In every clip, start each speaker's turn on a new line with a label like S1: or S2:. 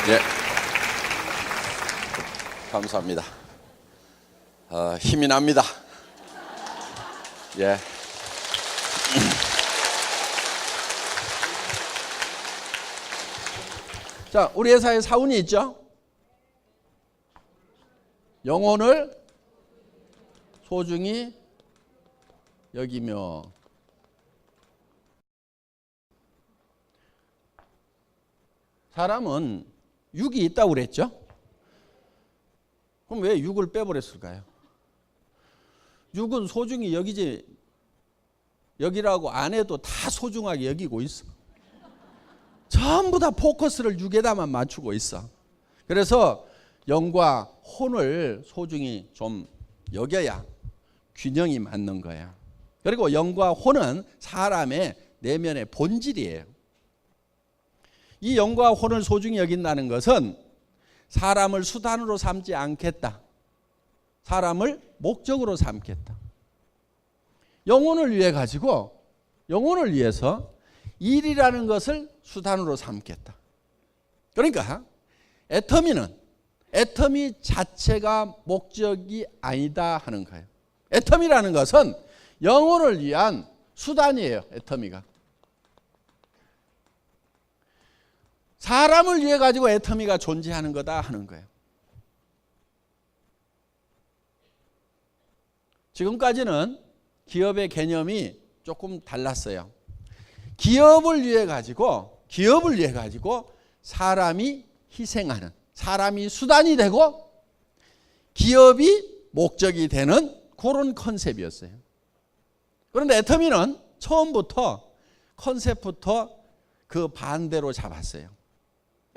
S1: 예, 감사합니다. 힘이 납니다. 예. 자, 우리 회사에 사운이 있죠? 영혼을 소중히 여기며. 사람은 육이 있다고 그랬죠? 그럼 왜 육을 빼버렸을까요? 육은 소중히 여기라고 안 해도 다 소중하게 여기고 있어. 전부 다 포커스를 육에다만 맞추고 있어. 그래서 영과 혼을 소중히 좀 여겨야 균형이 맞는 거야. 그리고 영과 혼은 사람의 내면의 본질이에요. 이 영과 혼을 소중히 여긴다는 것은 사람을 수단으로 삼지 않겠다. 사람을 목적으로 삼겠다. 영혼을 위해서 일이라는 것을 수단으로 삼겠다. 그러니까 애터미 자체가 목적이 아니다 하는 거예요. 애터미라는 것은 영혼을 위한 수단이에요. 애터미가. 사람을 위해 가지고 애터미가 존재하는 거다 하는 거예요. 지금까지는 기업의 개념이 조금 달랐어요. 기업을 위해 가지고 사람이 희생하는, 사람이 수단이 되고 기업이 목적이 되는 그런 컨셉이었어요. 그런데 애터미는 처음부터 컨셉부터 그 반대로 잡았어요.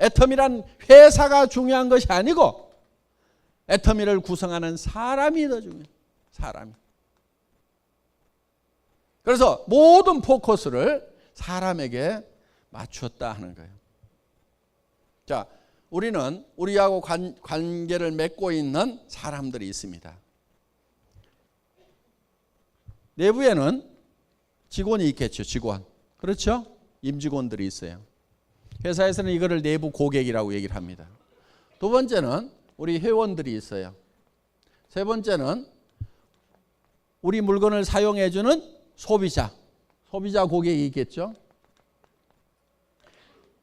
S1: 애터미란 회사가 중요한 것이 아니고 애터미를 구성하는 사람이 더 중요해요. 사람이. 그래서 모든 포커스를 사람에게 맞추었다 하는 거예요. 자, 우리는 우리하고 관계를 맺고 있는 사람들이 있습니다. 내부에는 직원이 있겠죠. 직원. 그렇죠? 임직원들이 있어요. 회사에서는 이거를 내부 고객이라고 얘기를 합니다. 두 번째는 우리 회원들이 있어요. 세 번째는 우리 물건을 사용해 주는 소비자 고객이 있겠죠.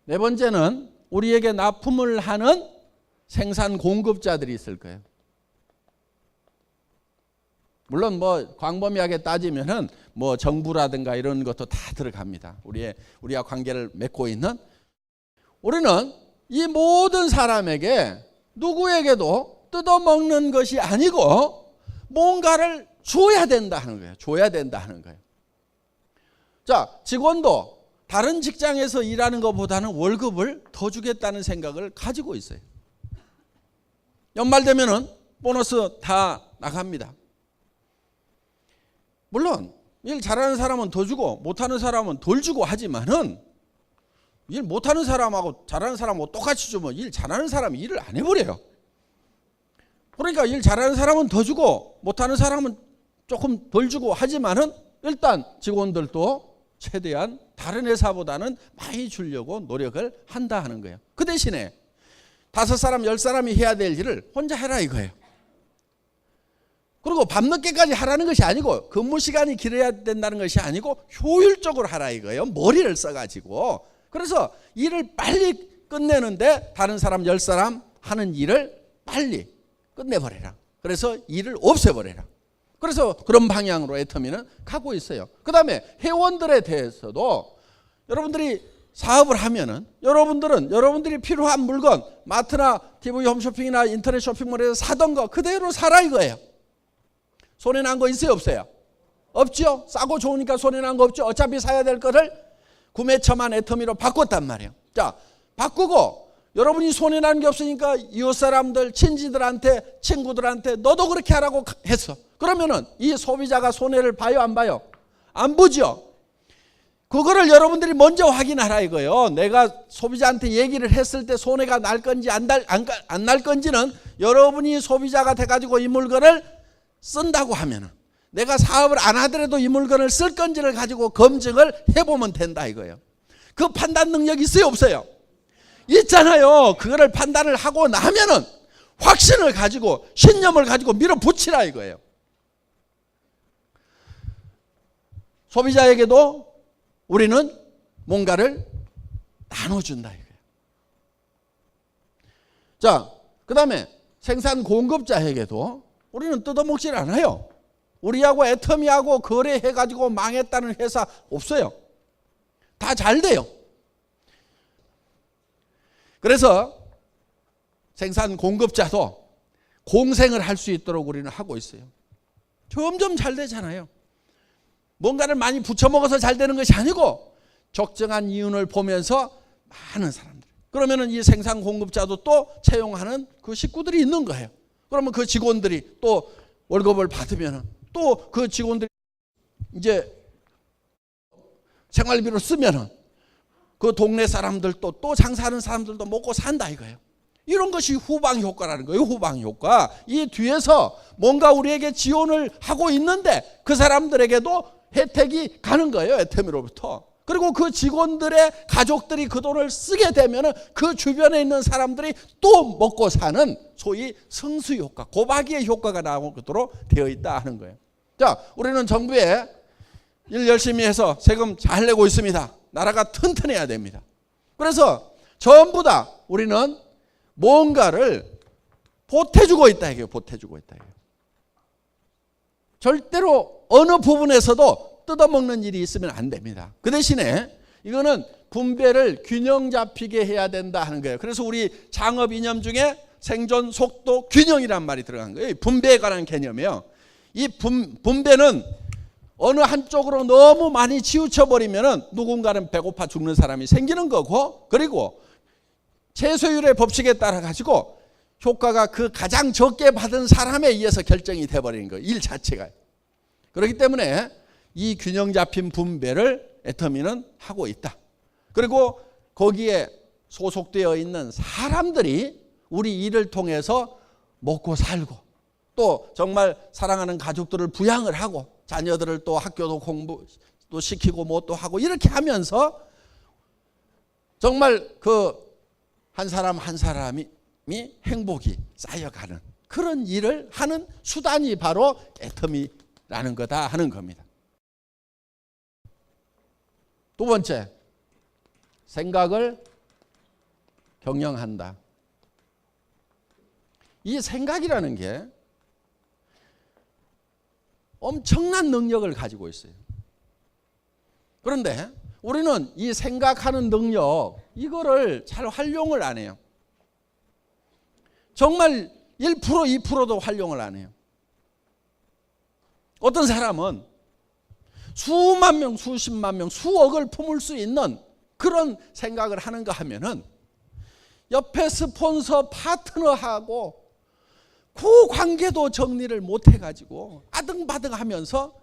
S1: 네 번째는 우리에게 납품을 하는 생산 공급자들이 있을 거예요. 물론 광범위하게 따지면은 정부라든가 이런 것도 다 들어갑니다. 우리와 관계를 맺고 있는. 우리는 이 모든 사람에게 누구에게도 뜯어먹는 것이 아니고 뭔가를 줘야 된다 하는 거예요. 자, 직원도 다른 직장에서 일하는 것보다는 월급을 더 주겠다는 생각을 가지고 있어요. 연말 되면은 보너스 다 나갑니다. 물론 일 잘하는 사람은 더 주고 못하는 사람은 덜 주고 하지만은 일 못하는 사람하고 잘하는 사람하고 똑같이 주면 일 잘하는 사람이 일을 안 해버려요. 그러니까 일 잘하는 사람은 더 주고 못하는 사람은 조금 덜 주고 하지만은 일단 직원들도 최대한 다른 회사보다는 많이 주려고 노력을 한다 하는 거예요. 그 대신에 5사람, 10사람이 해야 될 일을 혼자 해라 이거예요. 그리고 밤늦게까지 하라는 것이 아니고 근무 시간이 길어야 된다는 것이 아니고 효율적으로 하라 이거예요. 머리를 써가지고. 그래서 일을 빨리 끝내는데 다른 사람 10사람 하는 일을 빨리 끝내버려라. 그래서 일을 없애버려라. 그래서 그런 방향으로 애터미는 가고 있어요. 그 다음에 회원들에 대해서도 여러분들이 사업을 하면은 여러분들이 필요한 물건 마트나 TV 홈쇼핑이나 인터넷 쇼핑몰에서 사던 거 그대로 사라 이거예요. 손해난 거 있어요 없어요? 없죠. 싸고 좋으니까 손해난 거 없죠. 어차피 사야 될 거를 구매처만 애터미로 바꿨단 말이에요. 자, 바꾸고 여러분이 손해난 게 없으니까 이웃 사람들, 친지들한테, 친구들한테 너도 그렇게 하라고 했어. 그러면은 이 소비자가 손해를 봐요 안 봐요? 안 보죠. 그거를 여러분들이 먼저 확인하라 이거예요. 내가 소비자한테 얘기를 했을 때 손해가 날 건지 안 날 건지는 여러분이 소비자가 돼가지고 이 물건을 쓴다고 하면은 내가 사업을 안 하더라도 이 물건을 쓸 건지를 가지고 검증을 해보면 된다 이거예요. 그 판단 능력이 있어요 없어요? 있잖아요. 그거를 판단을 하고 나면은 확신을 가지고 신념을 가지고 밀어붙이라 이거예요. 소비자에게도 우리는 뭔가를 나눠준다 이거예요. 자, 그 다음에 생산 공급자에게도 우리는 뜯어먹질 않아요. 우리하고 애터미하고 거래해가지고 망했다는 회사 없어요. 다 잘 돼요. 그래서 생산 공급자도 공생을 할 수 있도록 우리는 하고 있어요. 점점 잘 되잖아요. 뭔가를 많이 부쳐먹어서 잘 되는 것이 아니고 적정한 이윤을 보면서 많은 사람들. 그러면은 이 생산 공급자도 또 채용하는 그 식구들이 있는 거예요. 그러면 그 직원들이 또 월급을 받으면 또 그 직원들이 이제 생활비로 쓰면은 그 동네 사람들도 또 장사하는 사람들도 먹고 산다 이거예요. 이런 것이 후방 효과라는 거예요. 후방 효과. 이 뒤에서 뭔가 우리에게 지원을 하고 있는데 그 사람들에게도 혜택이 가는 거예요. 애터미로부터. 그리고 그 직원들의 가족들이 그 돈을 쓰게 되면 그 주변에 있는 사람들이 또 먹고 사는 소위 성수 효과, 고박이의 효과가 나오도록 되어 있다 하는 거예요. 자, 우리는 정부에 일 열심히 해서 세금 잘 내고 있습니다. 나라가 튼튼해야 됩니다. 그래서 전부 다 우리는 뭔가를 보태주고 있다 이게요. 보태주고 있다 이게요. 절대로 어느 부분에서도 뜯어먹는 일이 있으면 안 됩니다. 그 대신에 이거는 분배를 균형 잡히게 해야 된다 하는 거예요. 그래서 우리 창업 이념 중에 생존 속도 균형이란 말이 들어간 거예요. 분배에 관한 개념이에요. 이 분배는 어느 한쪽으로 너무 많이 치우쳐버리면 누군가는 배고파 죽는 사람이 생기는 거고, 그리고 채소율의 법칙에 따라 가지고 효과가 그 가장 적게 받은 사람에 의해서 결정이 돼버리는 거예요. 일 자체가. 그렇기 때문에 이 균형 잡힌 분배를 애터미는 하고 있다. 그리고 거기에 소속되어 있는 사람들이 우리 일을 통해서 먹고 살고 또 정말 사랑하는 가족들을 부양을 하고 자녀들을 또 학교도 공부도 시키고 뭐 또 하고 이렇게 하면서 정말 그 한 사람 한 사람이 행복이 쌓여가는 그런 일을 하는 수단이 바로 애터미라는 거다 하는 겁니다. 두 번째, 생각을 경영한다. 이 생각이라는 게 엄청난 능력을 가지고 있어요. 그런데 우리는 이 생각하는 능력 이거를 잘 활용을 안 해요. 정말 1% 2%도 활용을 안 해요. 어떤 사람은 수만 명, 수십만 명, 수억을 품을 수 있는 그런 생각을 하는가 하면은 옆에 스폰서 파트너하고 그 관계도 정리를 못 해가지고 아등바등하면서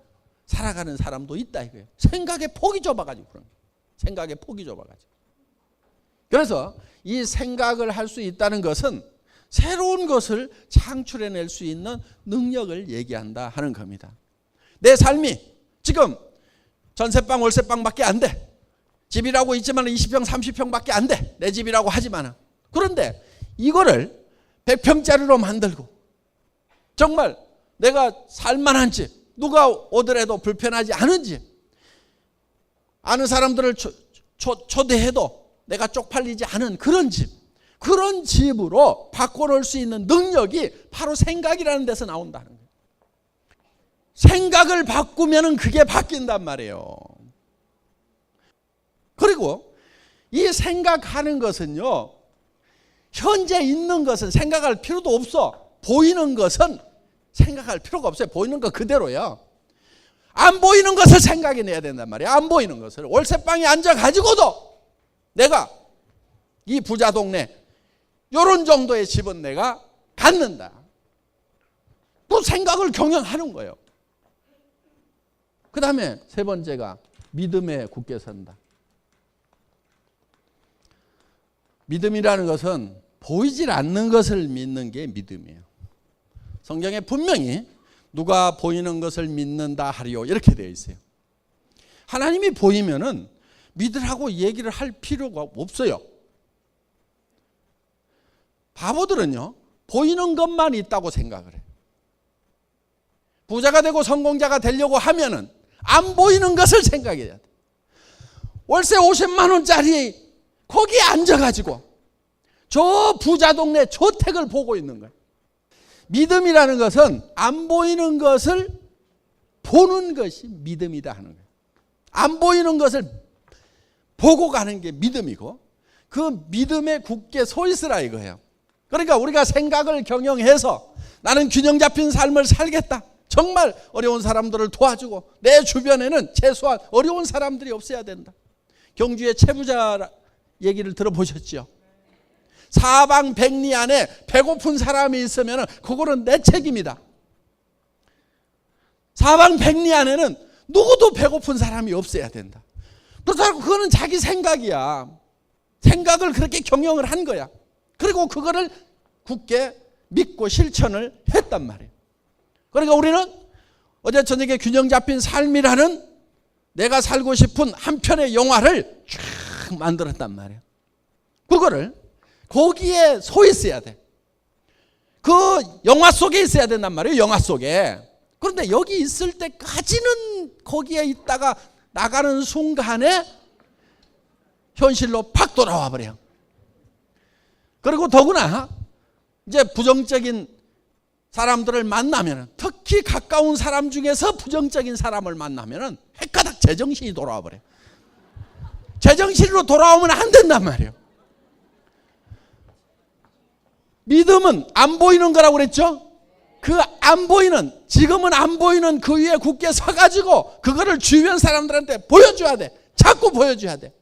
S1: 살아가는 사람도 있다 이거예요. 생각의 폭이 좁아가지고 그런 거예요. 생각의 폭이 좁아가지고. 그래서 이 생각을 할 수 있다는 것은 새로운 것을 창출해낼 수 있는 능력을 얘기한다 하는 겁니다. 내 삶이 지금 전세방 월세방밖에 안 돼. 집이라고 있지만 20평 30평밖에 안 돼. 내 집이라고 하지만. 그런데 이거를 100평짜리로 만들고 정말 내가 살만한 집, 누가 오더라도 불편하지 않은 집, 아는 사람들을 초대해도 내가 쪽팔리지 않은 그런 집, 그런 집으로 바꿔놓을 수 있는 능력이 바로 생각이라는 데서 나온다는 거예요. 생각을 바꾸면 그게 바뀐단 말이에요. 그리고 이 생각하는 것은요, 현재 있는 것은 생각할 필요도 없어. 보이는 것은 생각할 필요가 없어요. 보이는 거 그대로요. 안 보이는 것을 생각해내야 된단 말이에요. 안 보이는 것을. 월세방에 앉아가지고도 내가 이 부자 동네 이런 정도의 집은 내가 갖는다. 또 생각을 경영하는 거예요. 그 다음에 세 번째가 믿음에 굳게 선다. 믿음이라는 것은 보이질 않는 것을 믿는 게 믿음이에요. 성경에 분명히 누가 보이는 것을 믿는다 하리요 이렇게 되어 있어요. 하나님이 보이면은 믿으라고 얘기를 할 필요가 없어요. 바보들은요, 보이는 것만 있다고 생각을 해요. 부자가 되고 성공자가 되려고 하면은 안 보이는 것을 생각해야 돼. 월세 50만 원짜리 거기에 앉아가지고 저 부자 동네 저택을 보고 있는 거예요. 믿음이라는 것은 안 보이는 것을 보는 것이 믿음이다 하는 거예요. 안 보이는 것을 보고 가는 게 믿음이고 그 믿음에 굳게 서 있으라 이거예요. 그러니까 우리가 생각을 경영해서 나는 균형 잡힌 삶을 살겠다. 정말 어려운 사람들을 도와주고 내 주변에는 최소한 어려운 사람들이 없어야 된다. 경주의 채부자 얘기를 들어보셨죠? 사방백리 안에 배고픈 사람이 있으면 그거는 내 책임이다. 사방백리 안에는 누구도 배고픈 사람이 없어야 된다. 그렇다고 그거는 자기 생각이야. 생각을 그렇게 경영을 한 거야. 그리고 그거를 굳게 믿고 실천을 했단 말이에요. 그러니까 우리는 어제 저녁에 균형 잡힌 삶이라는 내가 살고 싶은 한 편의 영화를 쫙 만들었단 말이에요. 그거를 거기에 서 있어야 돼. 그 영화 속에 있어야 된단 말이에요. 영화 속에. 그런데 여기 있을 때까지는 거기에 있다가 나가는 순간에 현실로 팍 돌아와 버려요. 그리고 더구나 이제 부정적인 사람들을 만나면, 특히 가까운 사람 중에서 부정적인 사람을 만나면 헷가닥 제정신이 돌아와 버려요. 제정신으로 돌아오면 안 된단 말이에요. 믿음은 안 보이는 거라고 그랬죠? 그 안 보이는, 지금은 안 보이는 그 위에 굳게 서가지고 그거를 주변 사람들한테 보여줘야 돼. 자꾸 보여줘야 돼.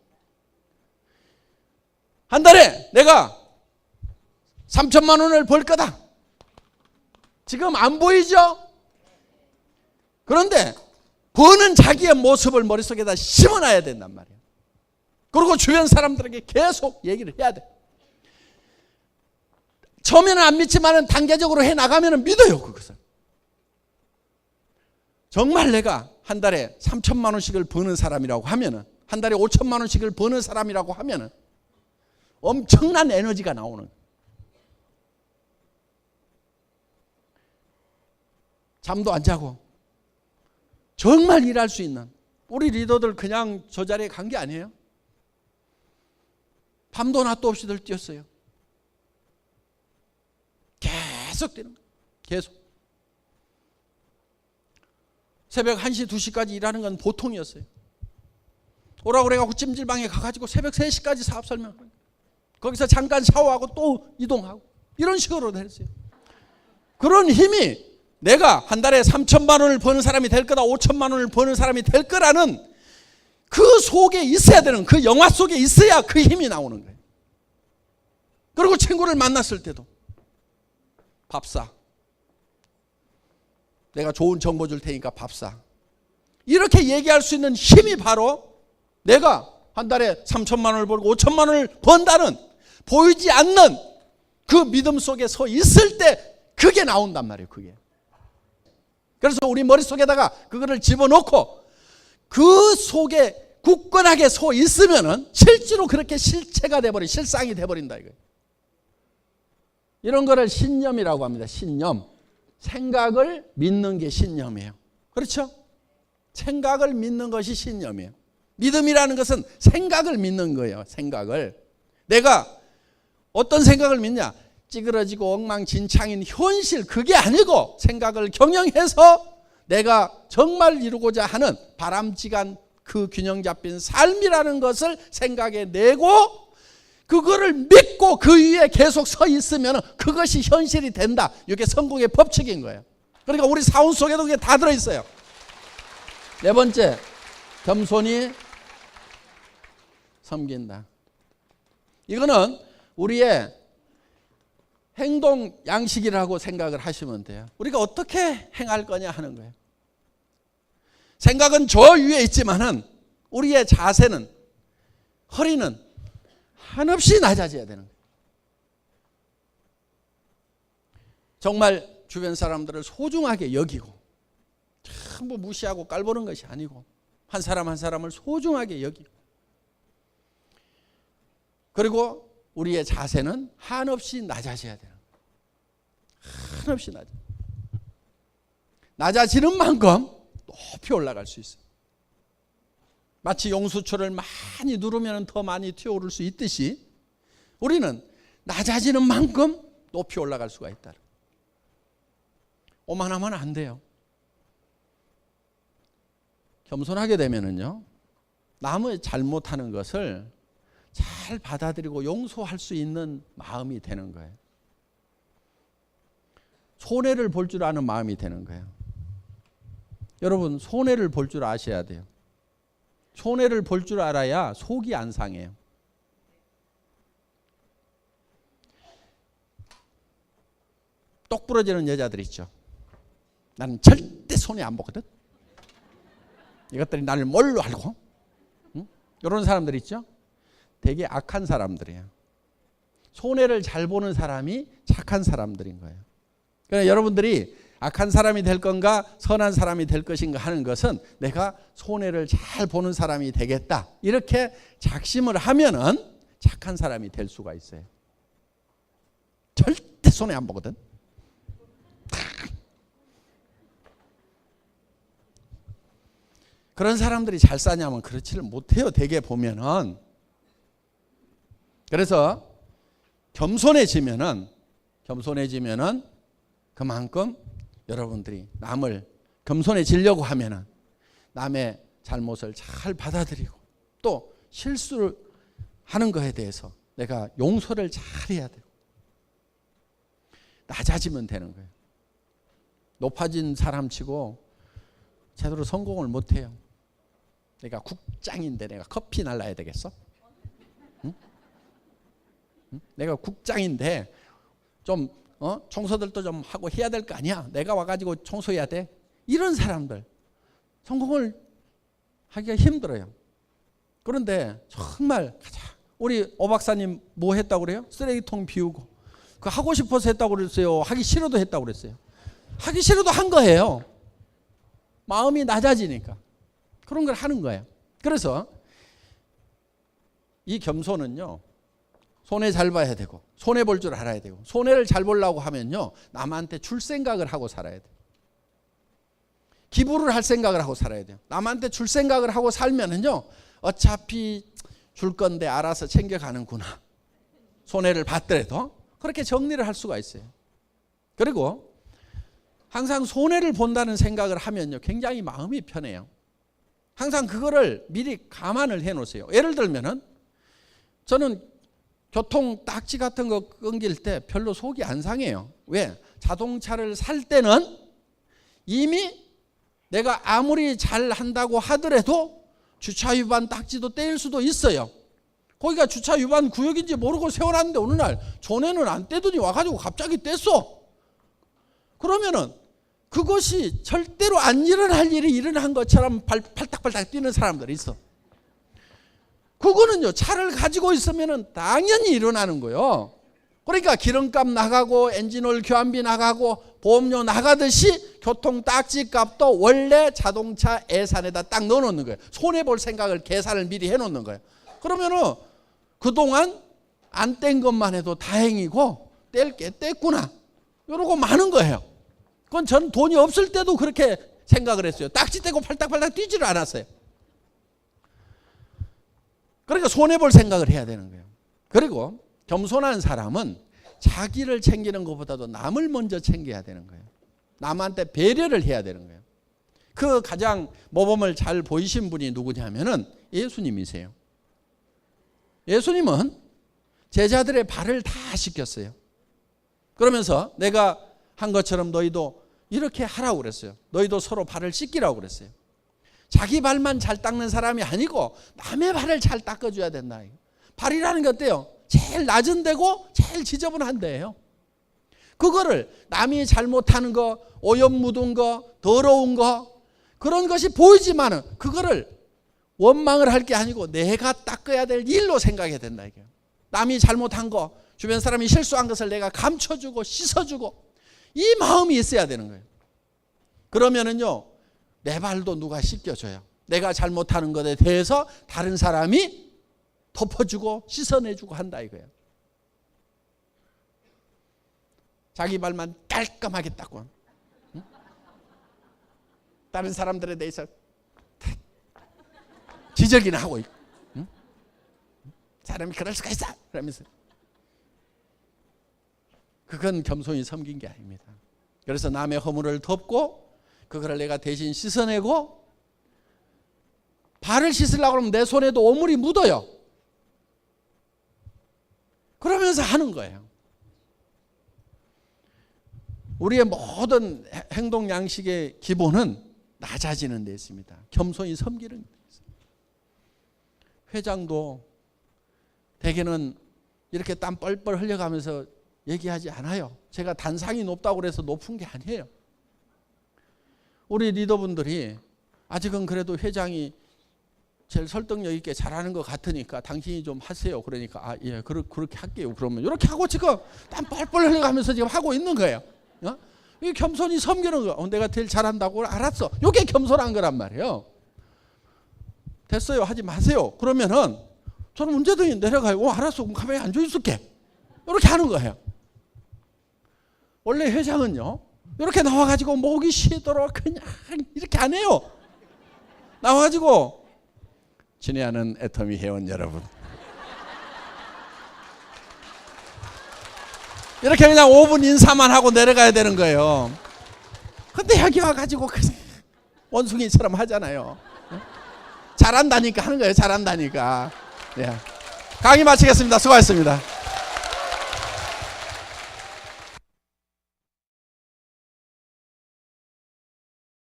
S1: 한 달에 내가 3천만 원을 벌 거다. 지금 안 보이죠? 그런데 버는 자기의 모습을 머릿속에다 심어놔야 된단 말이에요. 그리고 주변 사람들에게 계속 얘기를 해야 돼. 처음에는 안 믿지만 단계적으로 해나가면 믿어요. 그것을. 정말 내가 한 달에 3천만 원씩을 버는 사람이라고 하면, 한 달에 5천만 원씩을 버는 사람이라고 하면 엄청난 에너지가 나오는 거예요. 잠도 안 자고 정말 일할 수 있는 우리 리더들 그냥 저 자리에 간 게 아니에요. 밤도 낮도 없이들 뛰었어요. 계속 뛰는 거예요. 계속. 새벽 1시, 2시까지 일하는 건 보통이었어요. 오라고 그래가지고 찜질방에 가가지고 새벽 3시까지 사업 설명하고 거기서 잠깐 샤워하고 또 이동하고 이런 식으로 했어요. 그런 힘이 내가 한 달에 3천만 원을 버는 사람이 될 거다, 5천만 원을 버는 사람이 될 거라는 그 속에 있어야 되는, 그 영화 속에 있어야 그 힘이 나오는 거예요. 그리고 친구를 만났을 때도 밥 사. 내가 좋은 정보 줄 테니까 밥 사. 이렇게 얘기할 수 있는 힘이 바로 내가 한 달에 3천만 원을 벌고 5천만 원을 번다는 보이지 않는 그 믿음 속에 서 있을 때 그게 나온단 말이에요. 그게. 그래서 우리 머릿속에다가 그거를 집어넣고 그 속에 굳건하게 서 있으면은 실제로 그렇게 실체가 돼버린, 실상이 돼버린다 이거예요. 이런 거를 신념이라고 합니다. 신념. 생각을 믿는 게 신념이에요. 그렇죠? 생각을 믿는 것이 신념이에요. 믿음이라는 것은 생각을 믿는 거예요. 생각을. 내가 어떤 생각을 믿냐? 찌그러지고 엉망진창인 현실, 그게 아니고 생각을 경영해서 내가 정말 이루고자 하는 바람직한 그 균형 잡힌 삶이라는 것을 생각에 내고 그거를 믿고 그 위에 계속 서 있으면 그것이 현실이 된다. 이게 성공의 법칙인 거예요. 그러니까 우리 사원 속에도 그게 다 들어있어요. 네 번째, 겸손히 섬긴다. 이거는 우리의 행동 양식이라고 생각을 하시면 돼요. 우리가 어떻게 행할 거냐 하는 거예요. 생각은 저 위에 있지만은 우리의 자세는, 허리는 한없이 낮아져야 되는 거예요. 정말 주변 사람들을 소중하게 여기고 전부 무시하고 깔보는 것이 아니고 한 사람 한 사람을 소중하게 여기고, 그리고 우리의 자세는 한없이 낮아져야 되는 거예요. 한없이 낮아지는 만큼 높이 올라갈 수 있어요. 마치 용수초를 많이 누르면 더 많이 튀어오를 수 있듯이 우리는 낮아지는 만큼 높이 올라갈 수가 있다. 오만하면 안 돼요. 겸손하게 되면은요, 남의 잘못하는 것을 잘 받아들이고 용서할 수 있는 마음이 되는 거예요. 손해를 볼 줄 아는 마음이 되는 거예요. 여러분, 손해를 볼 줄 아셔야 돼요. 손해를 볼 줄 알아야 속이 안 상해요. 똑 부러지는 여자들 있죠. 나는 절대 손해 안 보거든. 이것들이 나를 뭘로 알고? 응? 이런 사람들 있죠. 되게 악한 사람들이에요. 손해를 잘 보는 사람이 착한 사람들인 거예요. 그러니까 여러분들이 악한 사람이 될 건가 선한 사람이 될 것인가 하는 것은 내가 손해를 잘 보는 사람이 되겠다 이렇게 작심을 하면은 착한 사람이 될 수가 있어요. 절대 손해 안 보거든. 그런 사람들이 잘 사냐면 그렇지를 못해요. 대개 보면은. 그래서 겸손해지면은 그만큼 여러분들이 남을 겸손해지려고 하면은 남의 잘못을 잘 받아들이고 또 실수를 하는 것에 대해서 내가 용서를 잘 해야 되고 낮아지면 되는 거예요. 높아진 사람치고 제대로 성공을 못해요. 내가 국장인데 내가 커피 날라야 되겠어? 응? 응? 내가 국장인데 좀 청소들도 좀 하고 해야 될 거 아니야. 내가 와가지고 청소해야 돼. 이런 사람들 성공을 하기가 힘들어요. 그런데 정말 우리 오 박사님 뭐 했다고 그래요? 쓰레기통 비우고 그 하고 싶어서 했다고 그랬어요? 하기 싫어도 했다고 그랬어요? 하기 싫어도 한 거예요. 마음이 낮아지니까 그런 걸 하는 거예요. 그래서 이 겸손은요, 손해 잘 봐야 되고 손해 볼 줄 알아야 되고 손해를 잘 보려고 하면요 남한테 줄 생각을 하고 살아야 돼요. 기부를 할 생각을 하고 살아야 돼요. 남한테 줄 생각을 하고 살면은요 어차피 줄 건데 알아서 챙겨가는구나. 손해를 받더라도 그렇게 정리를 할 수가 있어요. 그리고 항상 손해를 본다는 생각을 하면요 굉장히 마음이 편해요. 항상 그거를 미리 감안을 해 놓으세요. 예를 들면은 저는 교통 딱지 같은 거 끊길 때 별로 속이 안 상해요. 왜? 자동차를 살 때는 이미 내가 아무리 잘 한다고 하더라도 주차 위반 딱지도 떼일 수도 있어요. 거기가 주차 위반 구역인지 모르고 세워놨는데 어느 날 전에는 안 떼더니 와가지고 갑자기 뗐어. 그러면은 그것이 절대로 안 일어날 일이 일어난 것처럼 팔딱팔딱 뛰는 사람들이 있어. 그거는요 차를 가지고 있으면 당연히 일어나는 거예요. 그러니까 기름값 나가고 엔진오일 교환비 나가고 보험료 나가듯이 교통 딱지 값도 원래 자동차 예산에다 딱 넣어놓는 거예요. 손해볼 생각을 계산을 미리 해놓는 거예요. 그러면은 그동안 안 뗀 것만 해도 다행이고 뗄 게 뗐구나 이러고 마는 거예요. 그건 전 돈이 없을 때도 그렇게 생각을 했어요. 딱지 떼고 팔딱팔딱 뛰지를 않았어요. 그러니까 손해볼 생각을 해야 되는 거예요. 그리고 겸손한 사람은 자기를 챙기는 것보다도 남을 먼저 챙겨야 되는 거예요. 남한테 배려를 해야 되는 거예요. 그 가장 모범을 잘 보이신 분이 누구냐면은 예수님이세요. 예수님은 제자들의 발을 다 씻겼어요. 그러면서 내가 한 것처럼 너희도 이렇게 하라고 그랬어요. 너희도 서로 발을 씻기라고 그랬어요. 자기 발만 잘 닦는 사람이 아니고 남의 발을 잘 닦아줘야 된다. 발이라는 게 어때요? 제일 낮은 데고 제일 지저분한 데예요. 그거를 남이 잘못하는 거, 오염 묻은 거, 더러운 거 그런 것이 보이지만은 그거를 원망을 할 게 아니고 내가 닦아야 될 일로 생각해야 된다. 이게 남이 잘못한 거, 주변 사람이 실수한 것을 내가 감춰주고 씻어주고 이 마음이 있어야 되는 거예요. 그러면은요 내 발도 누가 씻겨줘요. 내가 잘못하는 것에 대해서 다른 사람이 덮어주고 씻어내주고 한다 이거예요. 자기 말만 깔끔하게 닦고, 응? 다른 사람들에 대해서 지적이나 하고 있고, 응? 사람이 그럴 수가 있어 그러면서. 그건 겸손히 섬긴 게 아닙니다. 그래서 남의 허물을 덮고 그거를 내가 대신 씻어내고, 발을 씻으려고 그러면 내 손에도 오물이 묻어요. 그러면서 하는 거예요. 우리의 모든 행동 양식의 기본은 낮아지는 데 있습니다. 겸손히 섬기는 데 있습니다. 회장도 대개는 이렇게 땀 뻘뻘 흘려가면서 얘기하지 않아요. 제가 단상이 높다고 그래서 높은 게 아니에요. 우리 리더분들이 아직은 그래도 회장이 제일 설득력 있게 잘하는 것 같으니까 당신이 좀 하세요. 그러니까 아, 예, 그렇게 할게요. 그러면 이렇게 하고 지금 땀 뻘뻘 흘려가면서 지금 하고 있는 거예요. 어? 이게 겸손히 섬기는 거. 내가 제일 잘한다고 알았어. 이게 겸손한 거란 말이에요. 됐어요. 하지 마세요. 그러면은 저는 문제등이 내려가요. 알았어. 그럼 가만히 앉아 있을게. 이렇게 하는 거예요. 원래 회장은요, 이렇게 나와가지고 목이 쉬도록 그냥 이렇게 안 해요. 나와가지고 친애하는 애터미 회원 여러분, 이렇게 그냥 5분 인사만 하고 내려가야 되는 거예요. 근데 여기 와가지고 그냥 원숭이처럼 하잖아요. 잘한다니까 하는 거예요. 잘한다니까. 네. 강의 마치겠습니다. 수고하셨습니다.